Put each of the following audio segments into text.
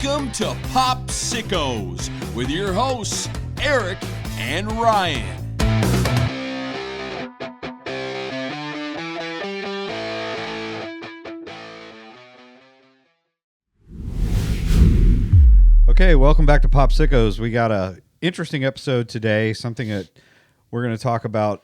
Welcome to Pop Sickos with your hosts, Eric and Ryan. Okay, welcome back to Pop Sickos. We got a interesting episode today, something that we're going to talk about.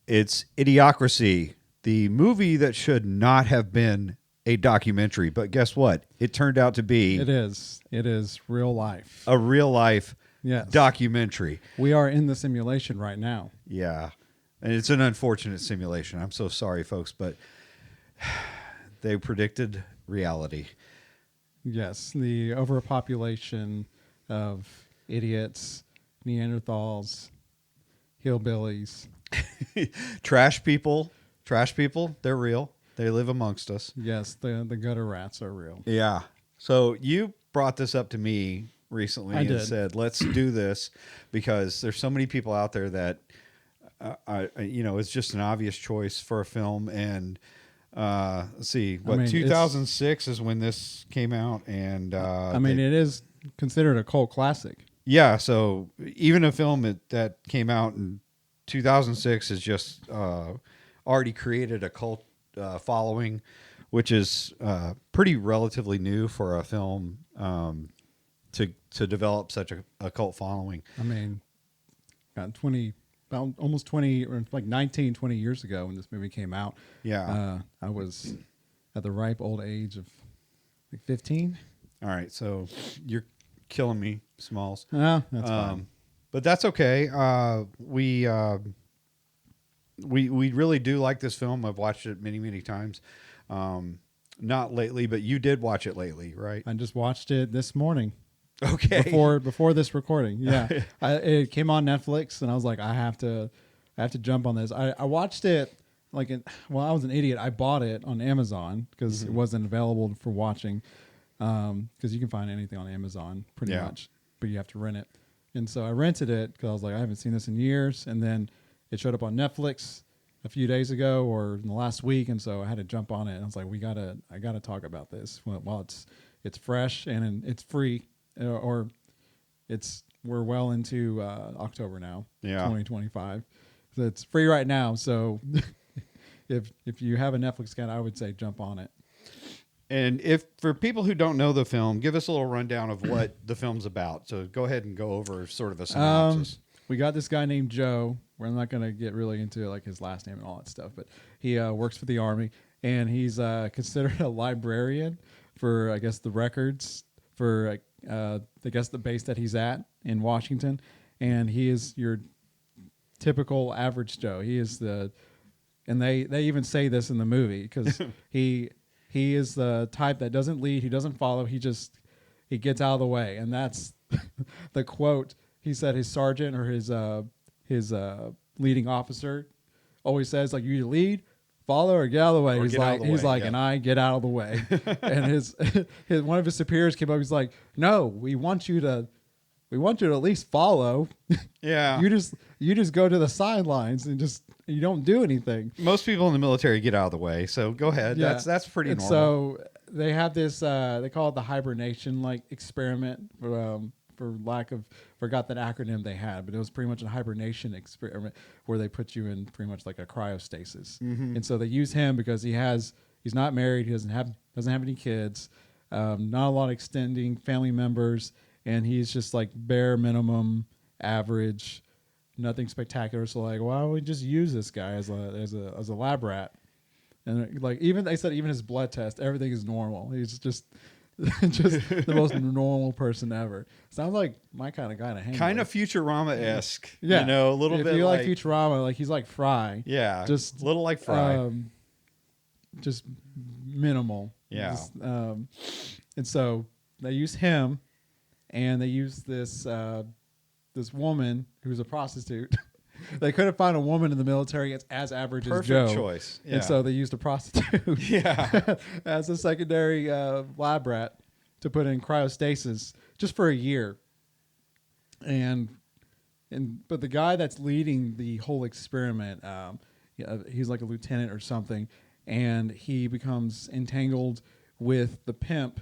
It's Idiocracy, the movie that should not have been a documentary, but guess what? It turned out to be. It is. It is real life. A real life documentary. We are in the simulation right now. Yeah, and it's an unfortunate simulation. I'm so sorry, folks, but they predicted reality. Yes, the overpopulation of idiots, Neanderthals, hillbillies. Trash people, they're real. They live amongst us. Yes, the gutter rats are real. Yeah. So you brought this up to me recently and said, let's do this because there's so many people out there that, it's just an obvious choice for a film. And let's see, 2006 is when this came out. And it is considered a cult classic. Yeah. So even a film that came out in 2006 has just already created a cult following, which is pretty relatively new for a film to develop such a cult following. I mean, almost 20, or like 19, 20 years ago when this movie came out. Yeah. I was at the ripe old age of like 15. All right, so you're killing me, Smalls. No, that's fine. But that's okay. We really do like this film. I've watched it many, many times. Not lately, but you did watch it lately, right? I just watched it this morning. Okay. Before this recording. Yeah. It came on Netflix and I was like, I have to jump on this. I watched it I was an idiot. I bought it on Amazon because it wasn't available for watching. Because you can find anything on Amazon pretty much, but you have to rent it. And so I rented it because I was like, I haven't seen this in years. And then it showed up on Netflix a few days ago or in the last week, and so I had to jump on it. And I was like, I gotta talk about this while it's fresh and it's free, or we're well into October now, 2025. So it's free right now. So if you have a Netflix account, I would say jump on it. And if for people who don't know the film, give us a little rundown of what the film's about. So go ahead and go over sort of a synopsis. We got this guy named Joe. We're not going to get really into like his last name and all that stuff, but he works for the Army, and he's considered a librarian for, I guess, the records for, I guess, the base that he's at in Washington. And he is your typical average Joe. He is and they even say this in the movie because he is the type that doesn't lead, he doesn't follow, he gets out of the way. And that's the quote. He said his sergeant or his leading officer always says, like, you either lead, follow, or get out of the way. And I get out of the way. And his one of his superiors came up. He's like, no, we want you to at least follow. Yeah. you just go to the sidelines and you don't do anything. Most people in the military get out of the way. So go ahead. Yeah. That's pretty normal. So they have this. They call it the hibernation experiment. Forgot that acronym they had, but it was pretty much a hibernation experiment where they put you in pretty much like a cryostasis. Mm-hmm. And so they use him because he's not married, he doesn't have any kids, not a lot of extending family members, and he's just like bare minimum average, nothing spectacular. So like, why don't we just use this guy as a lab rat? And they said even his blood test, everything is normal. He's just the most normal person ever. Sounds like my kind of guy to hang kind with. Of Futurama-esque. Yeah. A little bit. If you like Futurama, he's like Fry. Yeah. Just a little like Fry. Just minimal. Yeah. And so they use him, and they use this woman who's a prostitute. They couldn't find a woman in the military as average as Joe. Perfect choice. Yeah. And so they used a prostitute as a secondary lab rat to put in cryostasis just for a year. But the guy that's leading the whole experiment, he's like a lieutenant or something, and he becomes entangled with the pimp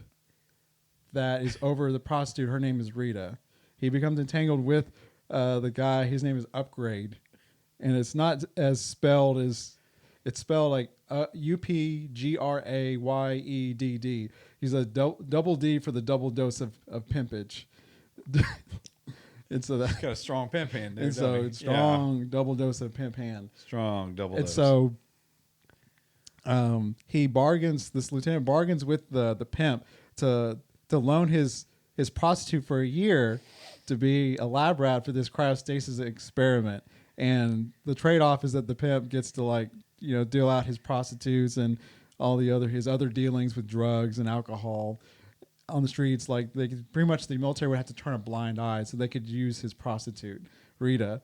that is over the prostitute. Her name is Rita. He becomes entangled with the guy. His name is Upgrade, and it's not as spelled as it's spelled like Upgrayedd. He's a double D for the double dose of pimpage. And so that's got a strong pimp hand there. And so strong double dose of pimp hand. Strong double and dose. So he bargains. This lieutenant bargains with the pimp to loan his prostitute for a year to be a lab rat for this cryostasis experiment. And the trade-off is that the pimp gets to deal out his prostitutes and all his other dealings with drugs and alcohol on the streets. Like they could, pretty much the military would have to turn a blind eye so they could use his prostitute Rita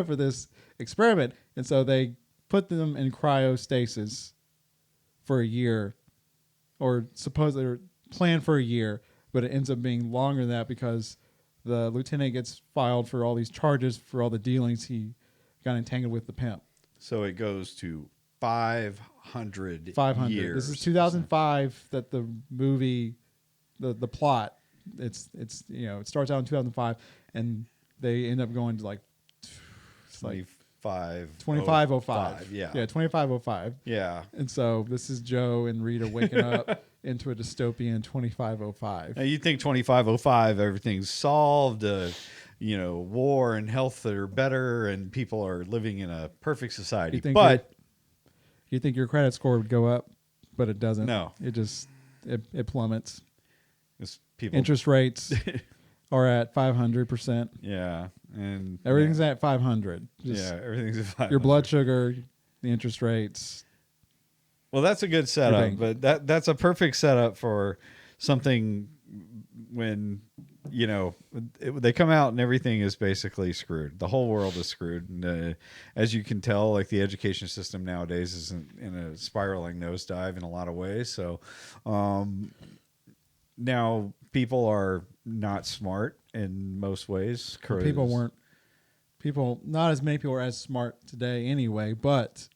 for this experiment. And so they put them in cryostasis for a year, or supposedly or planned for a year, but it ends up being longer than that because the lieutenant gets filed for all these charges for all the dealings he got entangled with the pimp. So it goes to 500 years. This is 2005 that the movie, the plot, it starts out in 2005 and they end up going to like 2505. Yeah. Yeah, 2505. Yeah. And so this is Joe and Rita waking up into a dystopian 2505. Now you think 2505, everything's solved, war and health are better and people are living in a perfect society. You think your credit score would go up, but it doesn't. No. It just it plummets. Interest rates are at 500%. Yeah. And everything's at 500. Everything's at 500. Your blood sugar, the interest rates. Well, that's a good setup, but that's a perfect setup for something when, they come out and everything is basically screwed. The whole world is screwed. And as you can tell, like the education system nowadays is in a spiraling nosedive in a lot of ways. So now people are not smart in most ways. Not as many people are as smart today anyway, but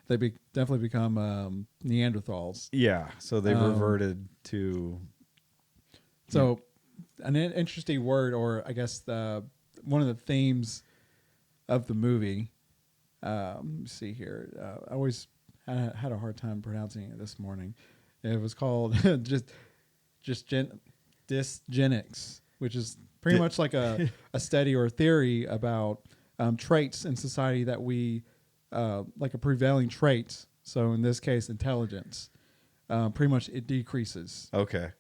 they definitely become Neanderthals. Yeah, so they reverted to... So an interesting word, or I guess one of the themes of the movie, let me see here. I always had a hard time pronouncing it this morning. It was called dysgenics, which is pretty much like a study or a theory about traits in society that we like a prevailing trait. So in this case, intelligence. Pretty much it decreases. Okay.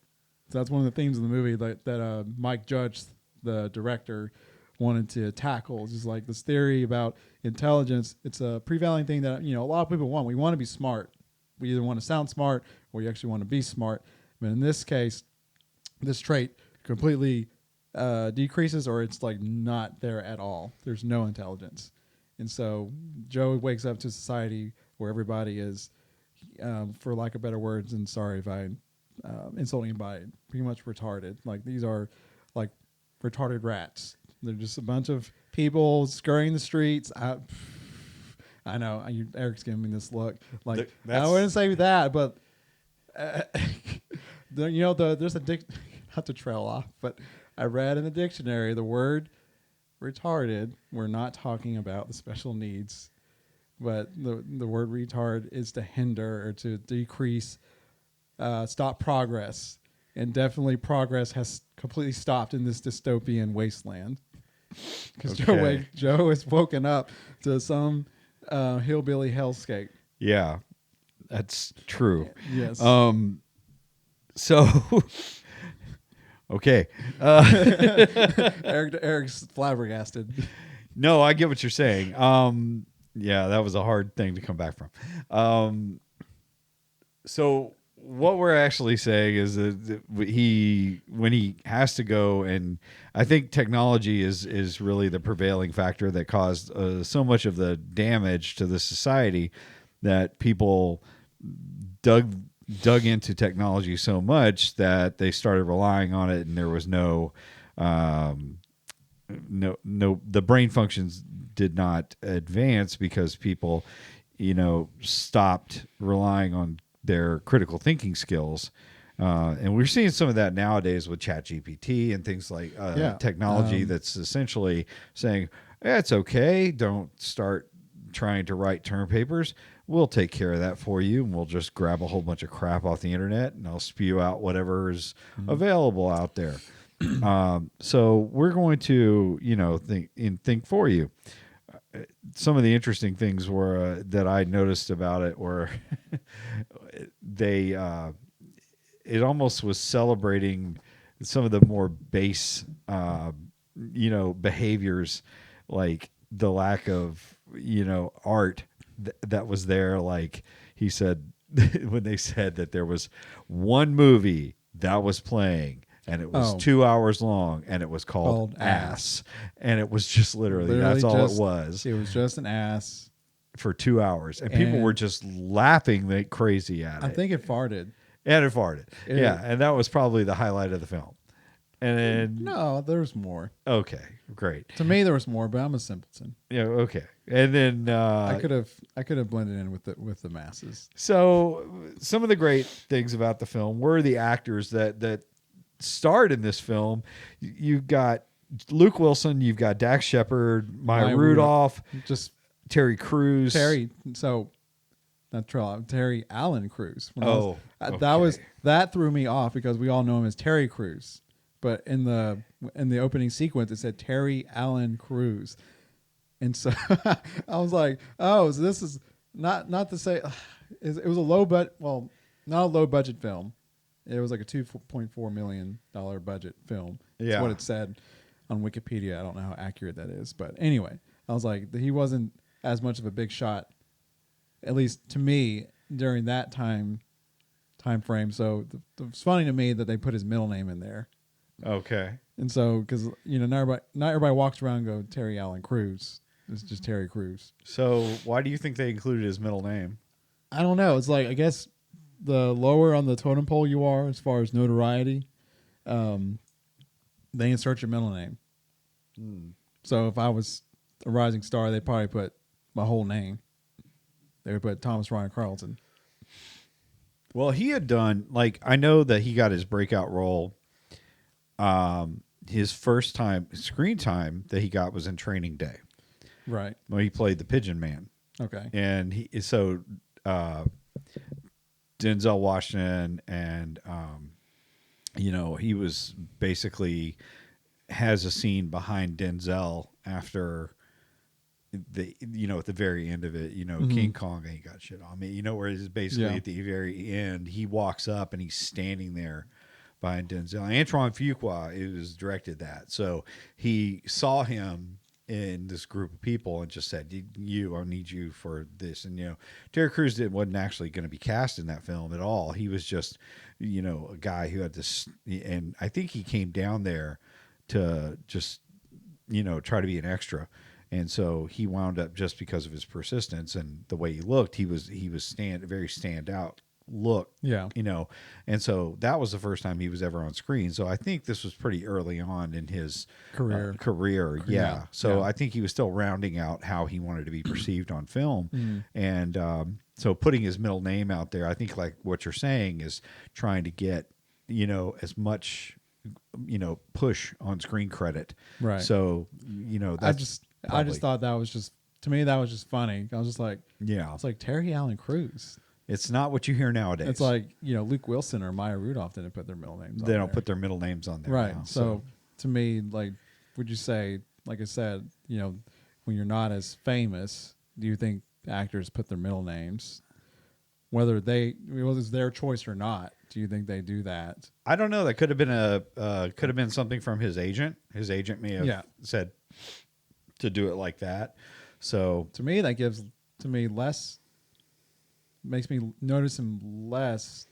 So that's one of the themes of the movie that Mike Judge, the director, wanted to tackle. It's just like this theory about intelligence. It's a prevailing thing that a lot of people want. We want to be smart. We either want to sound smart or we actually want to be smart. But in this case, this trait completely decreases, or it's like not there at all. There's no intelligence. And so Joe wakes up to society where everybody is, for lack of better words, and sorry if I insult anybody, pretty much retarded. Like these are like retarded rats. They're just a bunch of people scurrying the streets. I know Eric's giving me this look. Like I wouldn't say that, but there's a not to trail off, but I read in the dictionary the word retarded. We're not talking about the special needs, but the word retard is to hinder or to decrease, stop progress, and definitely progress has completely stopped in this dystopian wasteland. Because Joe has woken up to some hillbilly hellscape. Yeah, that's true. Yes. So, okay. Eric's flabbergasted. No, I get what you're saying. Yeah, that was a hard thing to come back from. So what we're actually saying is that when he has to go, and I think technology is really the prevailing factor that caused so much of the damage to the society, that people dug into technology so much that they started relying on it, and there was no the brain functions did not advance because people stopped relying on their critical thinking skills, And we're seeing some of that nowadays with ChatGPT and things like technology that's essentially saying, it's okay, don't start trying to write term papers. We'll take care of that for you, and we'll just grab a whole bunch of crap off the internet, and I'll spew out whatever is available out there. So we're going to, think for you. Some of the interesting things were that I noticed about it were it almost was celebrating some of the more base, behaviors, like the lack of, art that was there. Like he said, when they said that there was one movie that was playing and it was 2 hours long and it was called Ass. And it was just literally that's all it was. It was just an ass for 2 hours. And people were just laughing like crazy at it. I think it farted. And it farted. Yeah. And that was probably the highlight of the film. And then no, there's more. Okay, great. To me, there was more, but I'm a simpleton. Yeah, okay. And then I could have blended in with the masses. So some of the great things about the film were the actors that starred in this film. You've got Luke Wilson, you've got Dax Shepard, Mya Rudolph, just Terry Crews, Terry Allen Crews. That threw me off because we all know him as Terry Crews. But in the opening sequence, it said Terry Allen Crews, and so I was like, "Oh, so this is not to say it was a not a low budget film. It was like a $2.4 million budget film. That's what it said on Wikipedia. I don't know how accurate that is, but anyway, I was like, he wasn't as much of a big shot, at least to me, during that time frame. So it's funny to me that they put his middle name in there. Okay. And so, because not everybody walks around and go Terry Allen Crews. It's just Terry Crews. So why do you think they included his middle name? I don't know. It's like, I guess the lower on the totem pole you are as far as notoriety, they insert your middle name. So if I was a rising star, they'd probably put my whole name. They would put Thomas Ryan Carlton. Well, he had done, I know that he got his breakout role. His first screen time that he got was in Training Day. Right. Well, he played the Pigeon Man. Okay. And Denzel Washington and, he was basically has a scene behind Denzel after at the very end of it, King Kong ain't got shit on me, where it's basically at the very end, he walks up and he's standing there behind Denzel. Antoine Fuqua directed that. So he saw him in this group of people and just said, I need you for this. And, Terry Crews wasn't actually going to be cast in that film at all. He was just, a guy who had this, and I think he came down there to just, try to be an extra. And so he wound up, just because of his persistence and the way he looked, he was very standout look. Yeah. And so that was the first time he was ever on screen. So I think this was pretty early on in his career. Yeah. So I think he was still rounding out how he wanted to be perceived on film. And so putting his middle name out there, I think like what you're saying is trying to get, as much, push on screen credit. Right. So, I just thought that was just, to me, that was just funny. I was just like, yeah, it's like Terry Allen Cruz. It's not what you hear nowadays. It's like, Luke Wilson or Mya Rudolph didn't put their middle names on there. They there. don't put their middle names on there. Right. Now, so to me, would you say, like I said, when you're not as famous, do you think actors put their middle names? Whether it's their choice or not, do you think they do that? I don't know. That could have been something from his agent. His agent may have said to do it like that. So to me, that gives makes me notice him less.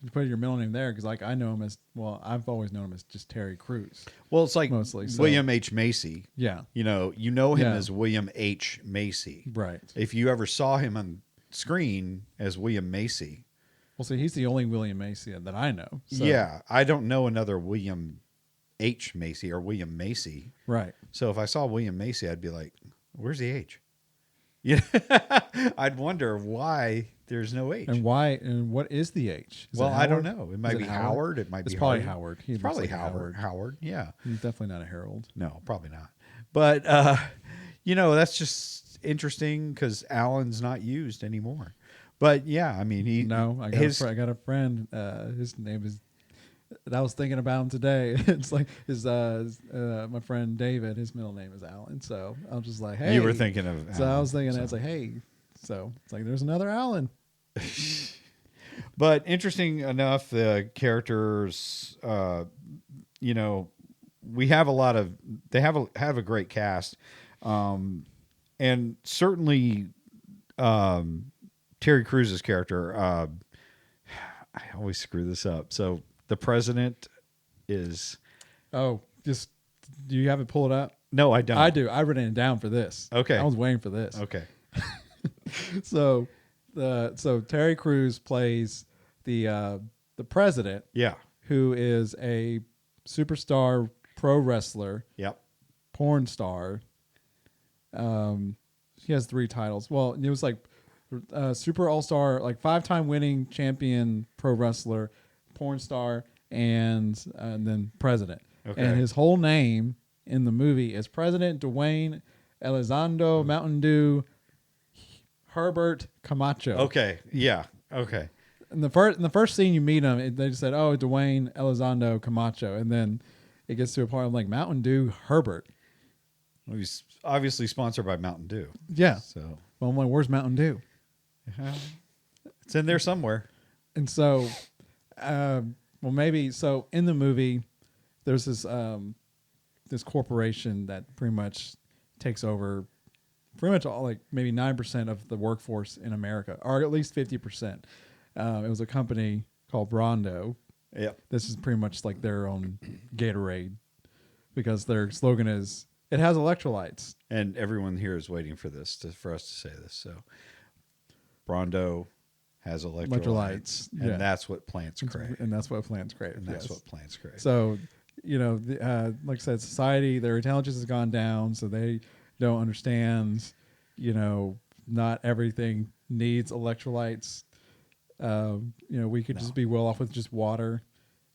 You put your middle name there because, I know him as I've always known him as just Terry Crews. Well, it's like mostly William H. Macy. Yeah, you know him as William H. Macy. Right. If you ever saw him on screen as William Macy, well, see, he's the only William Macy that I know. So. Yeah, I don't know another William H. Macy or William Macy. Right. So if I saw William Macy, I'd be like, "Where's the H?" Yeah, I'd wonder why there's no H. And why? And what is the H? Well, I don't know. It might be Howard. It might be probably Hardy. Howard. It's probably Howard. Howard, yeah. He's definitely not a Harold. No, probably not. But, that's just interesting because Alan's not used anymore. But, yeah, I mean, I got a friend. His name is... I was thinking about him today. It's like my friend David, his middle name is Alan. So I was just like, hey. You were thinking of So Alan, I was thinking, it's like, hey. So it's like, there's another Alan. But interesting enough, the characters, we have a lot of, they have a great cast. And certainly Terry Crews's character, I always screw this up. So the president is... Oh, do you have it pulled up? No, I don't. I do. I written it down for this. Okay. I was waiting for this. Okay. So Terry Crews plays the president. Yeah. Who is a superstar pro wrestler. Yep. Porn star. He has 3 titles. Well, it was like super all-star, like 5-time winning champion pro wrestler, porn star, and then president. Okay. And his whole name in the movie is President Dwayne Elizondo Mountain Dew Herbert Camacho. Okay. Yeah. Okay. In the first scene you meet him, they just said, "Oh, Dwayne Elizondo Camacho," and then it gets to a point of like Mountain Dew Herbert. Well, he's obviously sponsored by Mountain Dew. Yeah. So, well, I'm like, where's Mountain Dew? It's in there somewhere. And so, maybe so in the movie, there's this corporation that pretty much takes over pretty much all, like maybe 9% of the workforce in America, or at least 50%. It was a company called Rondo. Yep. This is pretty much like their own Gatorade, because their slogan is, it has electrolytes. And everyone here is waiting for for us to say this. So Rondo has electrolytes. And that's what plants crave. And that's what plants crave. And that's what plants crave. So, like I said, society, their intelligence has gone down, so they don't understand, not everything needs electrolytes. We could just be well off with just water.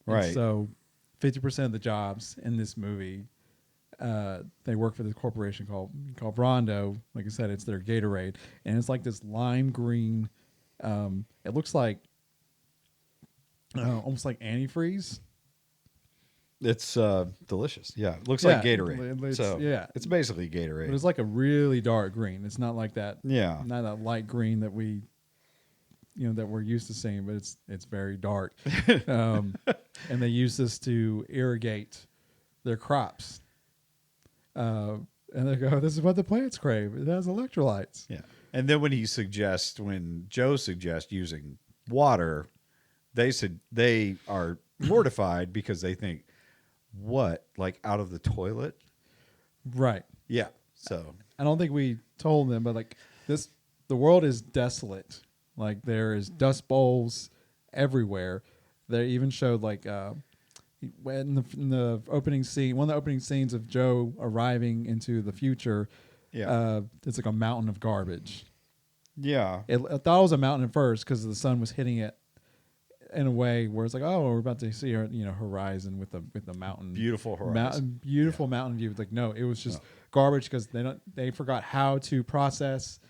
Right. And so 50% of the jobs in this movie, they work for this corporation called Rondo. Like I said, it's their Gatorade. And it's like this lime green, it looks like almost like antifreeze. It's delicious. Yeah. It looks like Gatorade. It's basically Gatorade. But it's like a really dark green. It's not like that. Yeah. Not that light green that that we're used to seeing, but it's very dark. And they use this to irrigate their crops. And they go, this is what the plants crave. It has electrolytes. Yeah. And then when Joe suggests using water, they said they are mortified because they think, what, like out of the toilet? Right. Yeah. So I don't think we told them, but like the world is desolate. Like there is dust bowls everywhere. They even showed like in the opening scene, one of the opening scenes of Joe arriving into the future. Yeah, it's like a mountain of garbage. Yeah, I thought it was a mountain at first because the sun was hitting it in a way where it's like, oh, we're about to see our horizon with the mountain, beautiful horizon, mountain view. It's like, no, it was just garbage because they forgot how to process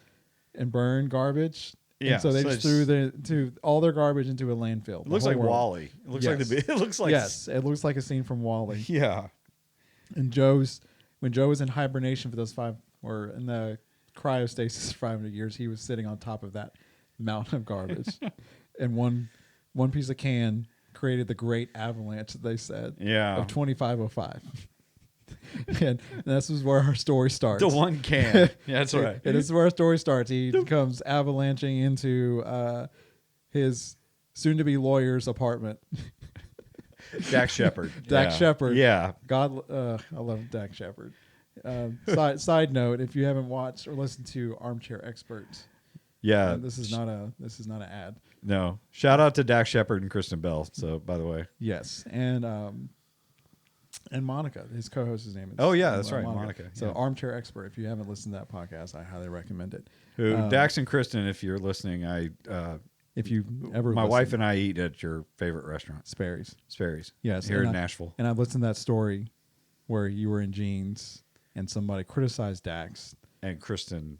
and burn garbage. Yeah, and so they just threw all their garbage into a landfill. It looks like WALL-E. It looks like it looks like it looks like a scene from WALL-E. Yeah. And when Joe was in hibernation for those 5, or in the cryostasis for 500 years, he was sitting on top of that mountain of garbage, and one piece of can created the great avalanche. They said, of 2505. And this is where our story starts. The one can. Yeah, that's right. And this is where our story starts. He comes avalanching into his soon-to-be lawyer's apartment. Dax Shepard. Dax Shepard. Yeah. God, I love Dax Shepard. Side note: if you haven't watched or listened to Armchair Experts, this is not an ad. No. Shout out to Dax Shepard and Kristen Bell. So, by the way, yes, and And Monica, his co-host's name is. Oh yeah, that's right, Monica. So yeah. Armchair Expert. If you haven't listened to that podcast, I highly recommend it. Dax and Kristen, if you're listening, if you ever, my wife and I eat at your favorite restaurant, Sperry's. Yes, here in Nashville. And I've listened to that story where you were in jeans and somebody criticized Dax, and Kristen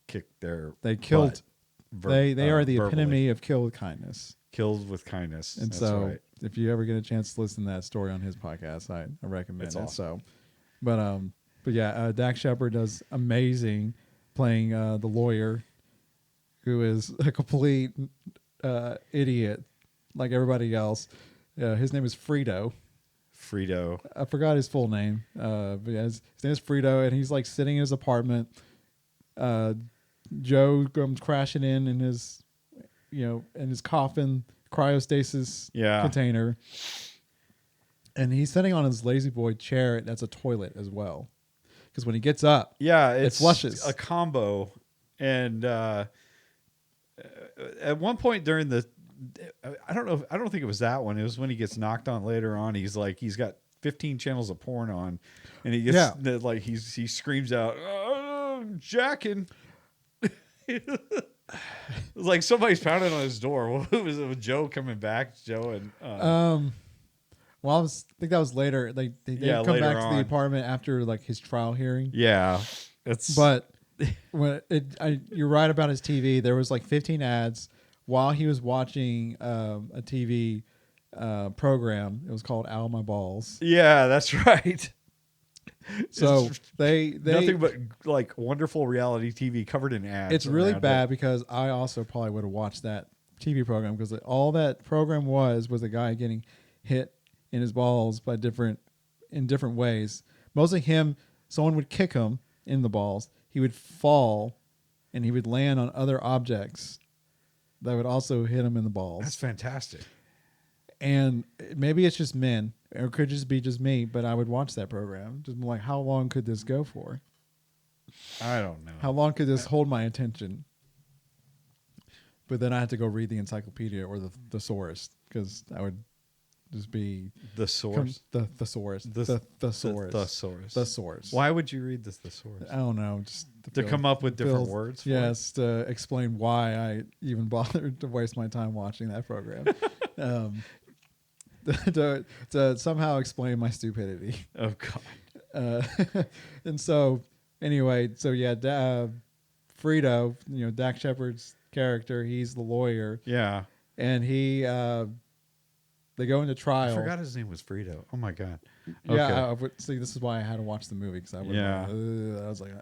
kicked their. They killed. They are the verbally. epitome of kill with kindness. Killed with kindness. And that's so, right. if you ever get a chance to listen to that story on his podcast, I recommend It's it. awesome. So, but yeah, Dax Shepard does amazing playing the lawyer, who is a complete idiot like everybody else. His name is Frito. I forgot his full name. But yeah, his name is Frito, and he's like sitting in his apartment. Joe comes crashing in his, in his coffin cryostasis container, and he's sitting on his lazy boy chair. That's a toilet as well, because when he gets up, it flushes. A combo, and at one point during the, I don't think it was that one. It was when he gets knocked on later on. He's got 15 channels of porn on, and he gets he screams out, "Oh, jacking." It was like somebody's pounding on his door. It was Joe coming back. Joe and well, I think that was later. Like they come back to the apartment after like his trial hearing. Yeah, but when you're right about his TV. There was like 15 ads while he was watching a TV program. It was called Ow My Balls. Yeah, that's right. So they nothing but like wonderful reality TV covered in ads. It's really bad because I also probably would have watched that TV program, because all that program was a guy getting hit in his balls in different ways. Mostly him. Someone would kick him in the balls. He would fall, and he would land on other objects that would also hit him in the balls. That's fantastic. And maybe it's just men, or it could just be just me, but I would watch that program. Just like, how long could this go for? I don't know. How long could this hold my attention? But then I had to go read the encyclopedia or the thesaurus, because I would just be the source. The thesaurus. The thesaurus. Why would you read the thesaurus? I don't know. Just to come up with different words. Yes, to explain why I even bothered to waste my time watching that program. To somehow explain my stupidity. Oh God. And so anyway, Frito, Dax Shepard's character, he's the lawyer. Yeah. And he they go into trial. I forgot his name was Frito. Oh my God. Yeah, see, this is why I had to watch the movie, because I would I was like,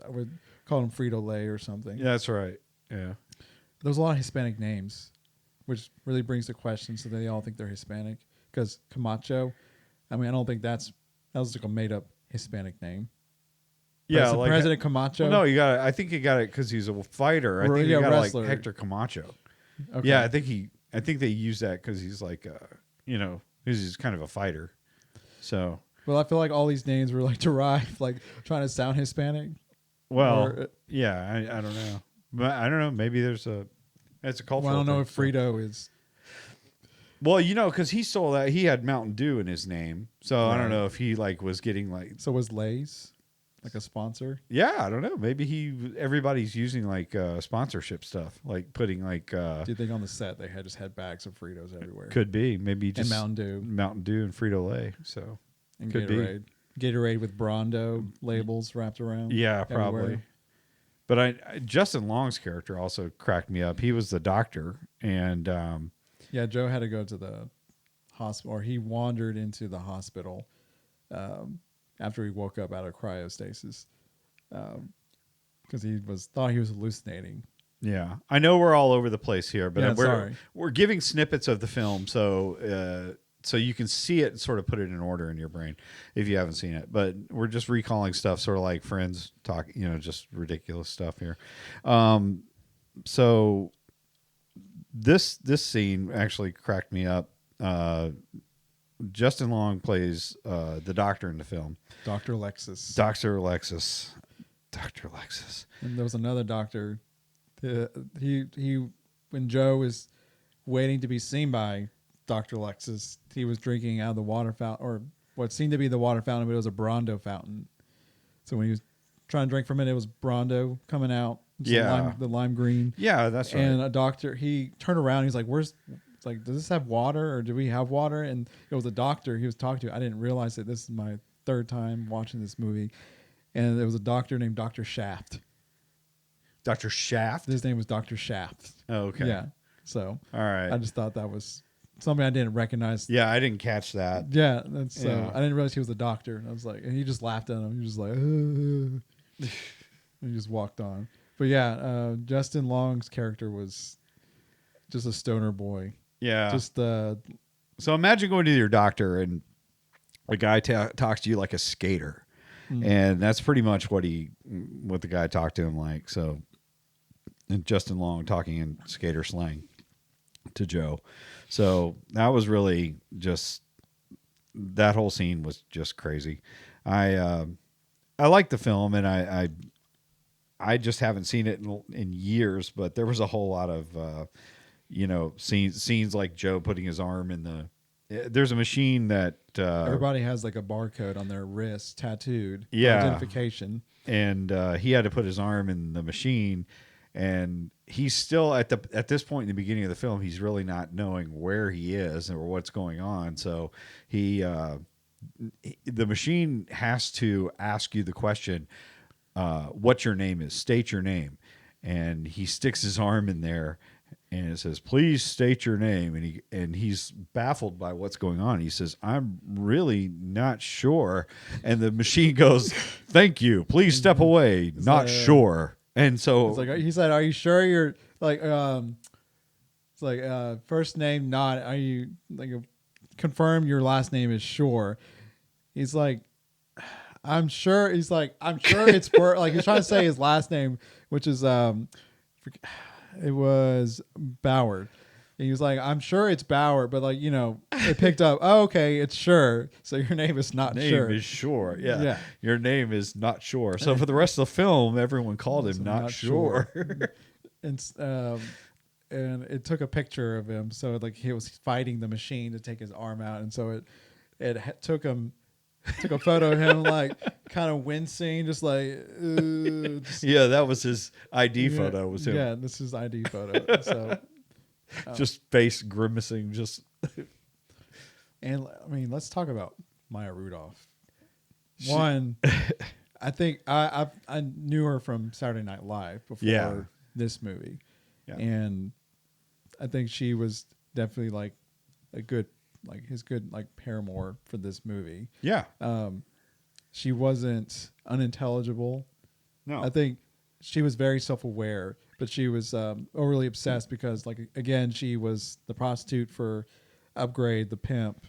I would call him Frito Lay or something. Yeah, that's right. Yeah. There's a lot of Hispanic names, which really brings the question, so they all think they're Hispanic. Because Camacho, I don't think that was like a made up Hispanic name. Yeah, like President Camacho. Well, no, I think he got it because he's a fighter. I think he got wrestler. like Hector Camacho. Okay. Yeah, I think they use that because he's like, he's kind of a fighter. So. Well, I feel like all these names were like derived, like trying to sound Hispanic. Well, yeah, I don't know, but I don't know. Maybe it's a cultural. Well, I don't know if Frito is. Well, because he stole that. He had Mountain Dew in his name, so right. I don't know if he was getting like. So was Lay's like a sponsor? Yeah, I don't know. Maybe everybody's using like sponsorship stuff, like putting like. Do you think on the set they just had bags of Fritos everywhere? Could be. Maybe just and Mountain Dew and Frito Lay. So and could Gatorade. Gatorade with Brondo labels wrapped around. Yeah, probably. Everywhere. But Justin Long's character also cracked me up. He was the doctor, and yeah, Joe had to go to the hospital, or he wandered into the hospital after he woke up out of cryostasis, because he thought he was hallucinating. Yeah, I know we're all over the place here, but yeah, we're giving snippets of the film, so you can see it and sort of put it in order in your brain if you haven't seen it. But we're just recalling stuff, sort of like Friends talk, just ridiculous stuff here. So this scene actually cracked me up. Justin Long plays the doctor in the film, Dr. Alexis. And there was another doctor. When Joe was waiting to be seen by Dr. Alexis, he was drinking out of the water fountain, or what seemed to be the water fountain, but it was a Brondo fountain. So when he was trying to drink from it, it was Brondo coming out. The lime green. Yeah, that's right. And a doctor, he turned around. He's like, "Where's?" It's like, "Does this have water, or do we have water?" And it was a doctor he was talking to. I didn't realize that this is my third time watching this movie, and there was a doctor named Dr. Shaft. Dr. Shaft? His name was Dr. Shaft. Oh, okay. Yeah. So all right. I just thought that was something I didn't recognize. Yeah, I didn't catch that. Yeah, and so I didn't realize he was a doctor. And I was like, and he just laughed at him. He was just like, and he just walked on. But yeah, Justin Long's character was just a stoner boy. Yeah. Just So imagine going to your doctor and a guy talks to you like a skater. And that's pretty much what the guy talked to him like. So, and Justin Long talking in skater slang to Joe. So that was really just, that whole scene was just crazy. I like the film, and I just haven't seen it in years, but there was a whole lot of, scenes like Joe putting his arm in there's a machine that everybody has like a barcode on their wrist tattooed. Yeah. Identification. And he had to put his arm in the machine, and he's still at this point in the beginning of the film, he's really not knowing where he is or what's going on. So the machine has to ask you the question, what your name is, state your name. And he sticks his arm in there, and it says, "Please state your name." And he's baffled by what's going on. He says, "I'm really not sure." And the machine goes, "Thank you. Please step away. Not sure." And so it's like, he said, "Are you sure you're like it's like first name not, are you like confirm your last name is Shore?" He's like, "I'm sure." He's like, "I'm sure it's like he's trying to say his last name, which is it was Bauer." And he was like, "I'm sure it's Bauer, but like, it picked up. Oh, okay, it's Sure. So your name is not Sure." Name is Sure. Yeah. Your name is not Sure. So for the rest of the film, everyone called him not Sure. and it took a picture of him. So like he was fighting the machine to take his arm out, and so it took a photo of him like kind of wincing, just like yeah, that was his ID photo. Was him. Yeah, this is ID photo. So just face grimacing, just. And I mean, let's talk about Mya Rudolph. One, I think I knew her from Saturday Night Live before this movie, and I think she was definitely like a good. Like his good like paramour for this movie. Yeah. She wasn't unintelligible. No. I think she was very self-aware, but she was overly obsessed because like again, she was the prostitute for Upgrade the Pimp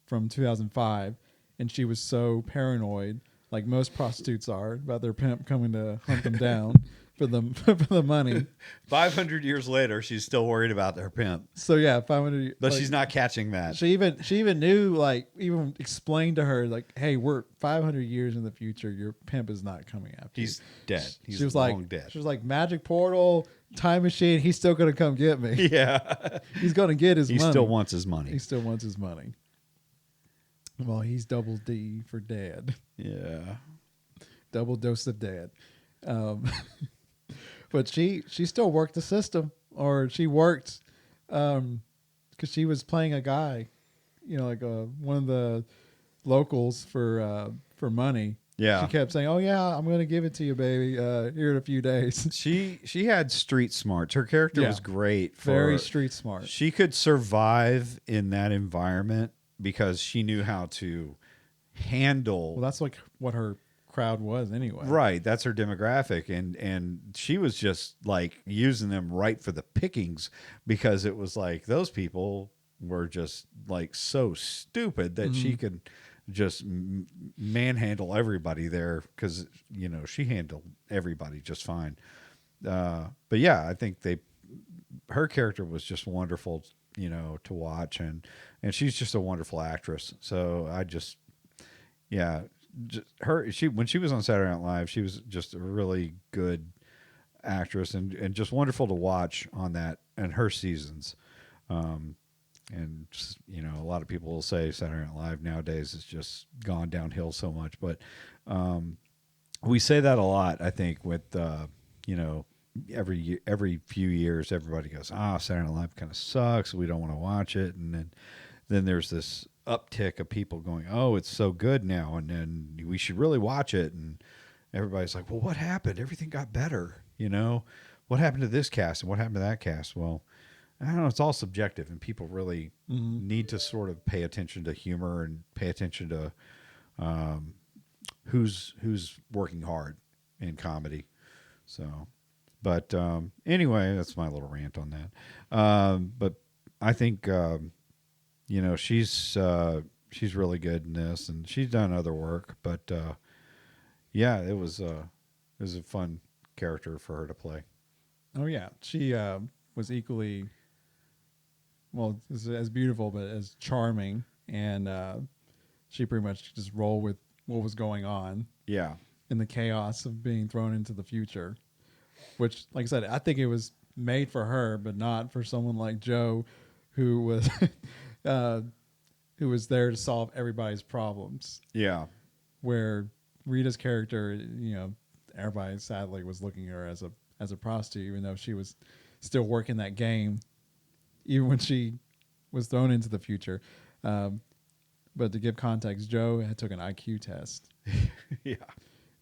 from 2005, and she was so paranoid, like most prostitutes are, about their pimp coming to hunt them down for the money. 500 years later, she's still worried about her pimp. So yeah, 500. But she's not catching that. She even knew, like, even explained to her, like, "Hey, we're 500 years in the future. Your pimp is not coming after He's you." dead. He's she was long like, dead. She was like, "Magic portal, time machine. He's still gonna come get me. Yeah, He's gonna get his money. He still wants his money. He still wants his money. Well, he's double D for dad. Yeah, double dose of dad." But she still worked the system, or she worked because she was playing a guy, like one of the locals for money. Yeah. She kept saying, "Oh yeah, I'm going to give it to you, baby. Here in a few days." She had street smarts. Her character was great. Very street smart. She could survive in that environment because she knew how to handle. Well, that's like what her crowd was anyway. Right, that's her demographic, and she was just like using them right for the pickings, because it was like those people were just like so stupid that she could just manhandle everybody there, because she handled everybody just fine. But yeah, I think her character was just wonderful, to watch, and she's just a wonderful actress. So I just when she was on Saturday Night Live, she was just a really good actress, and just wonderful to watch on that and her seasons. And you know, a lot of people will say Saturday Night Live nowadays has just gone downhill so much, but we say that a lot. I think with you know, every few years, everybody goes, Saturday Night Live kind of sucks. We don't want to watch it, and then there's this uptick of people going, oh, it's so good now, and then we should really watch it. And everybody's like, well, what happened? Everything got better, you know. What happened to this cast and what happened to that cast? Well, I don't know. It's all subjective, and people really need to sort of pay attention to humor and pay attention to who's working hard in comedy. So, but anyway, that's my little rant on that. But I think you know, she's really good in this, and she's done other work. But yeah, it was a fun character for her to play. Oh yeah, she was equally. Well, as beautiful, but as charming, and she pretty much just rolled with what was going on. Yeah, in the chaos of being thrown into the future, which, like I said, I think it was made for her, but not for someone like Joe, who was who was there to solve everybody's problems. Yeah, where Rita's character, you know, everybody sadly was looking at her as a prostitute, even though she was still working that game. Even when she was thrown into the future. But to give context, Joe had took an IQ test. Yeah.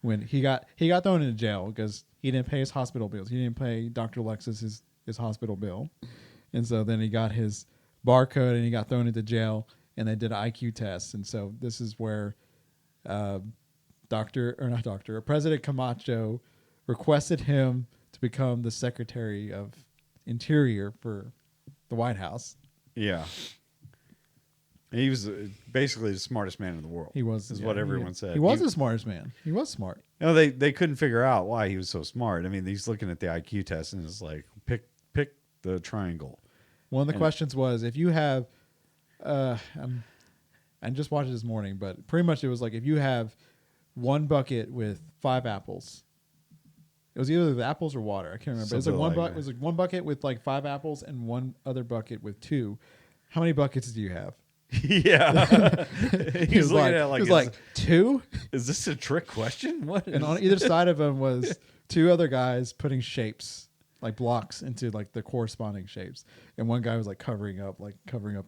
When he got thrown into jail because he didn't pay his hospital bills. He didn't pay Dr. Lexus his hospital bill. And so then he got his barcode and he got thrown into jail, and they did an IQ test. And so this is where President Camacho requested him to become the Secretary of Interior for the White House. Yeah. And he was basically the smartest man in the world. He was. Is what everyone said. He was the smartest man. He was smart. You know, they couldn't figure out why he was so smart. I mean, he's looking at the IQ test and it's like, pick the triangle. One of the questions was, if you have, I just watched it this morning, but pretty much it was like, if you have one bucket with 5 apples, it was either the apples or water. I can't remember. It was like one bucket with like 5 apples and one other bucket with 2. How many buckets do you have? Yeah. he was looking at it he was like 2? Is this a trick question? What? And on either side of him was 2 other guys putting shapes, like blocks, into like the corresponding shapes. And one guy was like covering up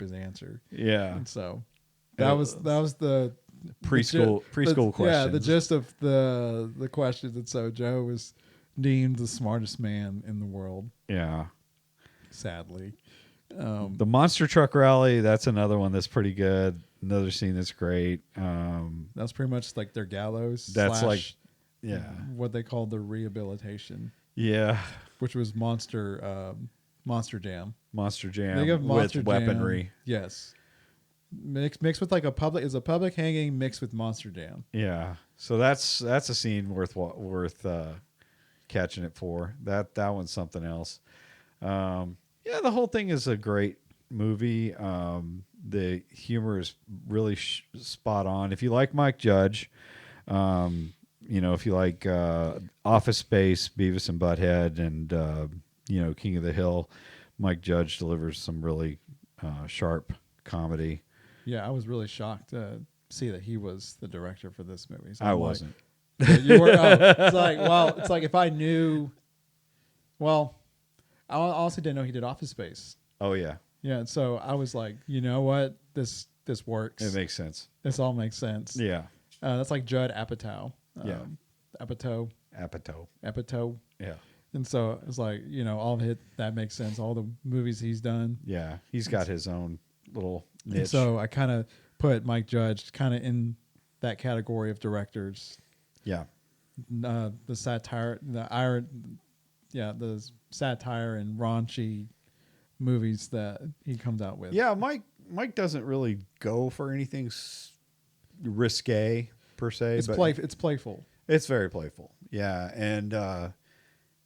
his answer. Yeah. And so that was the preschool questions. Yeah, the gist of the questions. And so Joe was deemed the smartest man in the world. Yeah. Sadly. The monster truck rally, that's another one that's pretty good. Another scene that's great. That's pretty much like their gallows. That's like, yeah, what they called the rehabilitation. Yeah. Which was Monster Jam. Monster Jam Think of Monster with Jam, weaponry. Yes. Mixed with like a public hanging mixed with Monster Jam. Yeah. So that's a scene worth catching it for. That one's something else. Yeah, the whole thing is a great movie. The humor is really spot on. If you like Mike Judge, you know, if you like Office Space, Beavis and Butthead, and you know, King of the Hill, Mike Judge delivers some really sharp comedy. Yeah, I was really shocked to see that he was the director for this movie. So I wasn't. You were. It's like if I knew. Well, I also didn't know he did Office Space. Oh yeah. Yeah, so I was like, you know what, this works. It makes sense. This all makes sense. Yeah. That's like Judd Apatow. Yeah. Apatow. Yeah. And so it's like, you know, all of it that makes sense. All the movies he's done. Yeah, he's got his own little niche. And so I kind of put Mike Judge kind of in that category of directors. Yeah. The satire, the satire and raunchy movies that he comes out with. Yeah, Mike doesn't really go for anything risque per se. It's playful. It's very playful. Yeah, and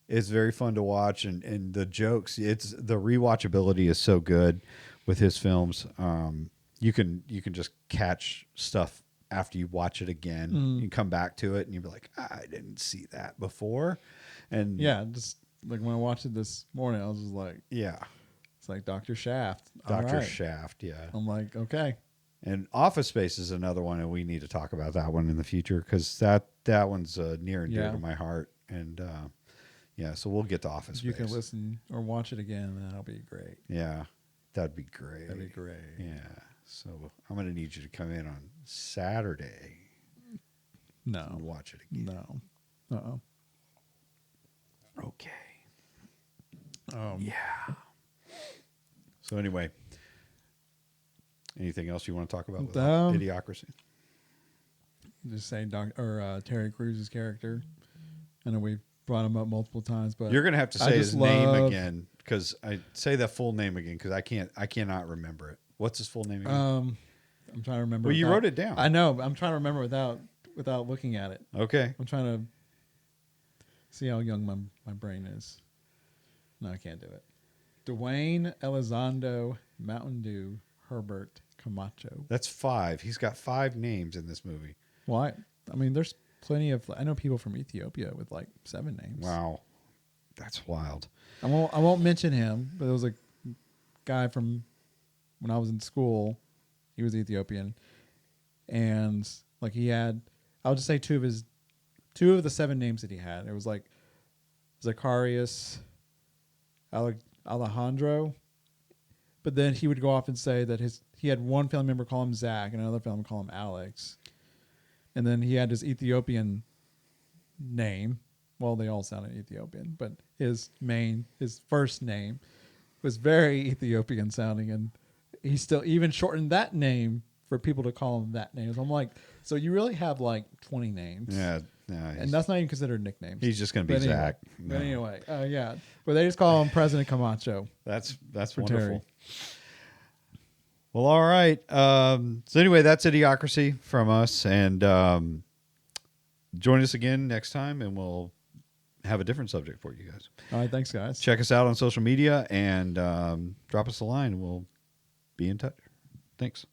it's very fun to watch, and the jokes. It's the rewatchability is so good with his films. You can just catch stuff after you watch it again. You come back to it and you'll be like, I didn't see that before. And yeah, just like when I watched it this morning, I was just like, yeah, It's like Dr. Shaft. Dr. All right. Shaft, yeah. I'm like, okay. And Office Space is another one, and we need to talk about that one in the future because that one's near and dear to my heart. And yeah, so we'll get to Office Space. You can listen or watch it again, that'll be great. Yeah, that'd be great. That'd be great. Yeah. So I'm going to need you to come in on Saturday. No. And watch it again. No. Uh-oh. Okay. Yeah. So anyway, anything else you want to talk about with Idiocracy? Just saying, Terry Crews' character. I know we've brought him up multiple times, but you're going to have to say his name again because I say the full name again because I cannot remember it. What's his full name again? I'm trying to remember. Well, you wrote it down. I know. I'm trying to remember without looking at it. Okay. I'm trying to see how young my brain is. No, I can't do it. Dwayne Elizondo Mountain Dew Herbert Camacho. That's 5. He's got 5 names in this movie. Well, I mean, there's plenty of. I know people from Ethiopia with like 7 names. Wow, that's wild. I won't mention him, but there was a guy from when I was in school. He was Ethiopian, and like he had, I'll just say 2 of the 7 names that he had. It was like Zacharias, Alejandro, but then he would go off and say that he had one family member call him Zach and another family member call him Alex, and then he had his Ethiopian name. Well, they all sounded Ethiopian, but his first name was very Ethiopian sounding, and he still even shortened that name for people to call him that name. So I'm like, so you really have like 20 names. Yeah. And that's not even considered nicknames. He's just going to be Zach. But anyway, yeah. But they just call him President Camacho. That's wonderful. Terry. Well, all right. So anyway, that's Idiocracy from us. And join us again next time, and we'll have a different subject for you guys. All right. Thanks, guys. Check us out on social media and drop us a line, and we'll be in touch. Thanks.